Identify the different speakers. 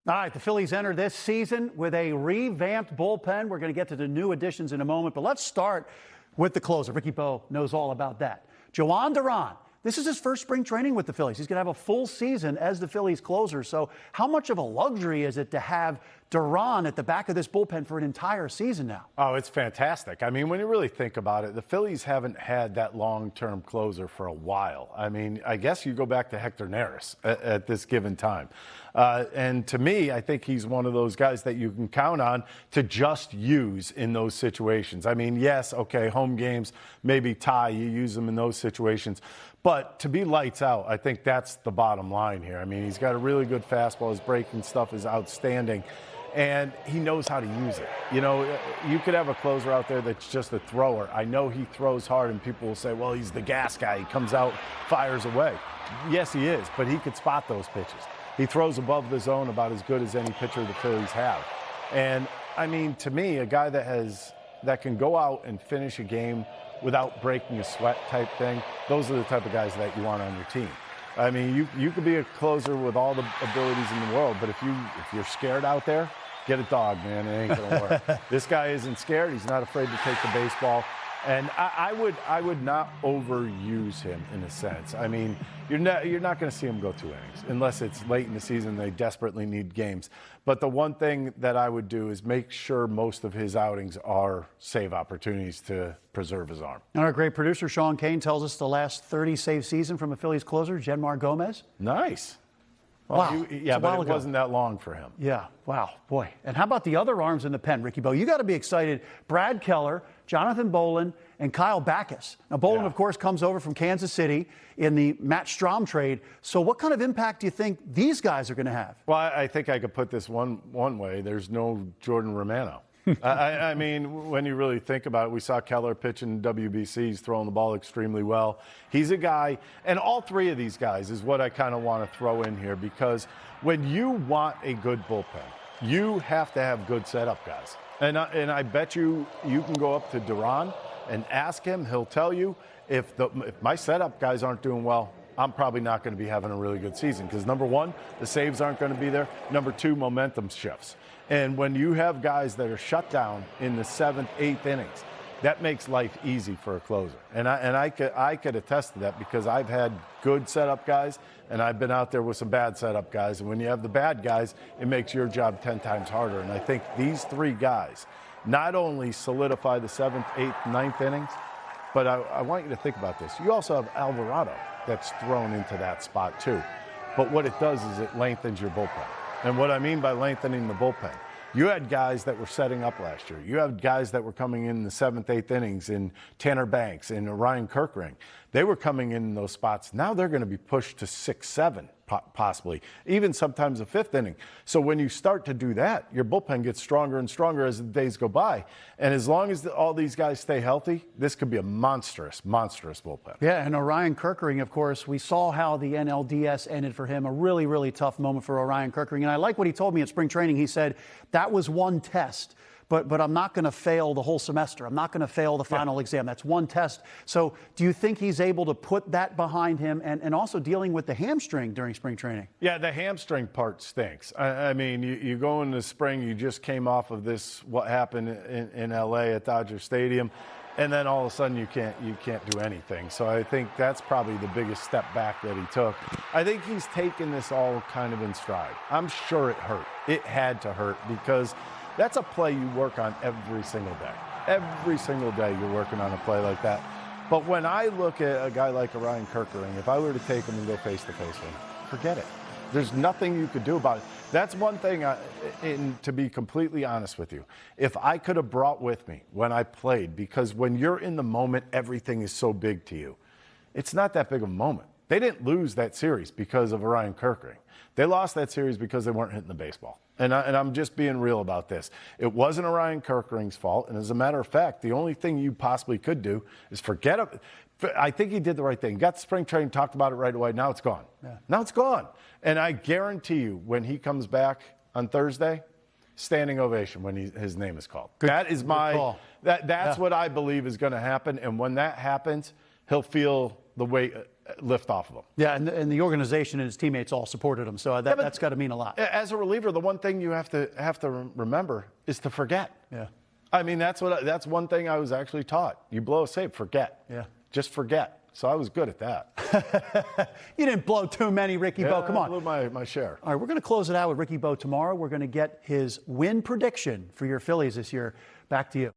Speaker 1: All right, the Phillies enter this season with a revamped bullpen. We're going to get to the new additions in a moment, but let's start with the closer. Ricky Bo knows all about that. Joan. This is his first spring training with the Phillies. He's going to have a full season as the Phillies closer. So how much of a luxury is it to have Duran at the back of this bullpen for an entire season now?
Speaker 2: Oh, it's fantastic. I mean, when you really think about it, the Phillies haven't had that long-term closer for a while. I mean, I guess you go back to Hector Neris at this given time. And to me, I think he's one of those guys that you can count on to just use in those situations. I mean, yes, okay, home games, maybe tie, you use them in those situations. But to be lights out, I think that's the bottom line here. I mean, he's got a really good fastball. His breaking stuff is outstanding. And he knows how to use it. You know, you could have a closer out there that's just a thrower. I know he throws hard, and people will say, well, he's the gas guy. He comes out, fires away. Yes, he is, but he could spot those pitches. He throws above the zone about as good as any pitcher the Phillies have. And, I mean, to me, a guy that can go out and finish a game without breaking a sweat type thing, those are the type of guys that you want on your team. I mean, you could be a closer with all the abilities in the world, but if you're scared out there, get a dog, man. It ain't gonna work. This guy isn't scared. He's not afraid to take the baseball. And I would not overuse him in a sense. I mean, you're not going to see him go 2 innings unless it's late in the season. They desperately need games. But the one thing that I would do is make sure most of his outings are save opportunities to preserve his arm.
Speaker 1: And our great producer Sean Kane tells us the last 30 save season from a Phillies closer, Jenrry Gomez.
Speaker 2: Nice. Well,
Speaker 1: wow.
Speaker 2: Yeah, but it wasn't that long for him.
Speaker 1: Yeah, wow, boy. And how about the other arms in the pen, Ricky Bo? You got to be excited. Brad Keller, Jonathan Bolin, and Kyle Backus. Now, Bolin, of course, comes over from Kansas City in the Matt Strahm trade. So what kind of impact do you think these guys are going to have?
Speaker 2: Well, I think I could put this one way. There's no Jordan Romano. I mean, when you really think about it, we saw Keller pitch in WBC. He's throwing the ball extremely well. He's a guy, and all three of these guys is what I kind of want to throw in here, because when you want a good bullpen, you have to have good setup guys. And I bet you can go up to Duran and ask him. He'll tell you, if my setup guys aren't doing well, I'm probably not going to be having a really good season, because number one, the saves aren't going to be there. Number two, momentum shifts. And when you have guys that are shut down in the 7th, 8th innings, that makes life easy for a closer. And I could attest to that, because I've had good setup guys and I've been out there with some bad setup guys. And when you have the bad guys, it makes your job 10 times harder. And I think these three guys not only solidify the 7th, 8th, 9th innings, but I want you to think about this. You also have Alvarado that's thrown into that spot too. But what it does is it lengthens your bullpen. And what I mean by lengthening the bullpen, you had guys that were setting up last year. You had guys that were coming in the 7th, 8th innings in Tanner Banks and Orion Kirking. They were coming in those spots. Now they're going to be pushed to 6, 7, possibly, even sometimes the 5th inning. So when you start to do that, your bullpen gets stronger and stronger as the days go by. And as long as all these guys stay healthy, this could be a monstrous bullpen.
Speaker 1: Yeah, and Orion Kirking, of course, we saw how the NLDS ended for him. A really, really tough moment for Orion Kirking. And I like what he told me at spring training. He said, that was one test. But I'm not going to fail the whole semester. I'm not going to fail the final exam. That's one test. So do you think he's able to put that behind him, and also dealing with the hamstring during spring training?
Speaker 2: Yeah, the hamstring part stinks. I mean, you go into spring, you just came off of this, what happened in L.A. at Dodger Stadium, and then all of a sudden you can't do anything. So I think that's probably the biggest step back that he took. I think he's taken this all kind of in stride. I'm sure it hurt. It had to hurt, because that's a play you work on every single day. Every single day you're working on a play like that. But when I look at a guy like Orion Kirking, if I were to take him and go face-to-face with him, forget it. There's nothing you could do about it. That's one thing, to be completely honest with you, if I could have brought with me when I played, because when you're in the moment, everything is so big to you. It's not that big of a moment. They didn't lose that series because of Orion Kirking. They lost that series because they weren't hitting the baseball. And I'm just being real about this. It wasn't Orion Kirking's fault. And as a matter of fact, the only thing you possibly could do is forget it. I think he did the right thing. Got the spring training, talked about it right away. Now it's gone. Yeah. Now it's gone. And I guarantee you, when he comes back on Thursday, standing ovation when his name is called. That is my – that's what I believe is going to happen. And when that happens, he'll feel the weight lift off of him.
Speaker 1: Yeah, and the organization and his teammates all supported him, so that's got to mean a lot.
Speaker 2: As a reliever, the one thing you have to remember is to forget.
Speaker 1: Yeah.
Speaker 2: I mean, that's one thing I was actually taught. You blow a save, forget.
Speaker 1: Yeah.
Speaker 2: Just forget. So I was good at that.
Speaker 1: You didn't blow too many, Ricky Bo. Come on.
Speaker 2: I blew my share.
Speaker 1: All right, we're going to close it out with Ricky Bo tomorrow. We're going to get his win prediction for your Phillies this year. Back to you.